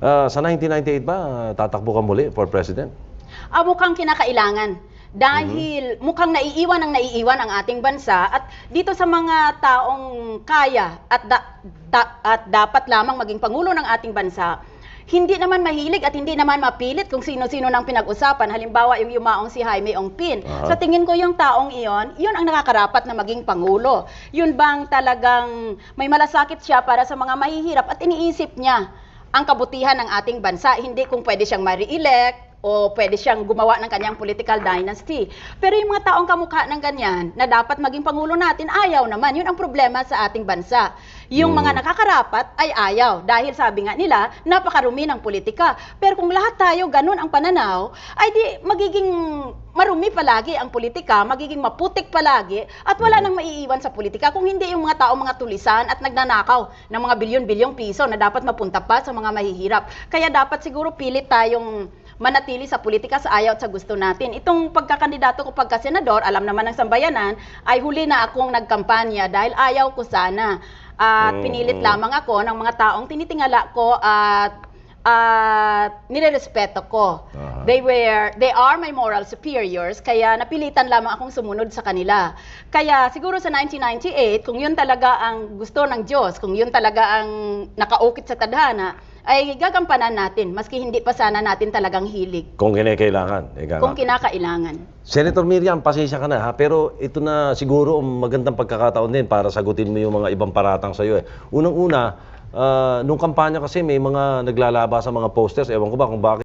Sa 1998 ba, tatakbo ka muli for president? Mukhang kinakailangan. Dahil mukhang naiiwan ang ating bansa at dito sa mga taong kaya at dapat lamang maging pangulo ng ating bansa, hindi naman mahilig at hindi naman mapilit kung sino-sino nang pinag-usapan. Halimbawa, yung yumaong si Jaime Ongpin. Sa tingin ko yung taong iyon, yun ang nakakarapat na maging pangulo. Yun bang talagang may malasakit siya para sa mga mahihirap at iniisip niya ang kabutihan ng ating bansa. Hindi kung pwede siyang ma-re-elect o pwede siyang gumawa ng kanyang political dynasty. Pero yung mga taong kamukha ng ganyan na dapat maging pangulo natin, ayaw naman. Yun ang problema sa ating bansa. Yung mga nakakarapat ay ayaw. Dahil sabi nga nila, napakarumi ng politika. Pero kung lahat tayo ganun ang pananaw, ay di magiging marumi palagi ang politika, magiging maputik palagi, at wala nang maiiwan sa politika kung hindi yung mga taong mga tulisan at nagnanakaw ng mga bilyon-bilyong piso na dapat mapunta pa sa mga mahihirap. Kaya dapat siguro pilit tayong manatili sa politika sa ayaw at sa gusto natin. Itong pagkakandidato ko pagka-senador, alam naman ng sambayanan, ay huli na akong nagkampanya dahil ayaw ko sana. At pinilit lamang ako ng mga taong tinitingala ko at nirerespeto ko. They are my moral superiors, kaya napilitan lamang akong sumunod sa kanila. Kaya siguro sa 1998, kung yun talaga ang gusto ng Diyos, kung yun talaga ang nakaukit sa tadhana, ay gagampanan natin, maski hindi pa sana natin talagang hilig. Kung kinakailangan. Kung kinakailangan. Senator Miriam, pasensya ka na ha, pero ito na siguro ang magandang pagkakataon din para sagutin mo yung mga ibang paratang sa'yo. Unang-una, nung kampanya kasi may mga naglalaba sa mga posters, ewan ko ba kung bakit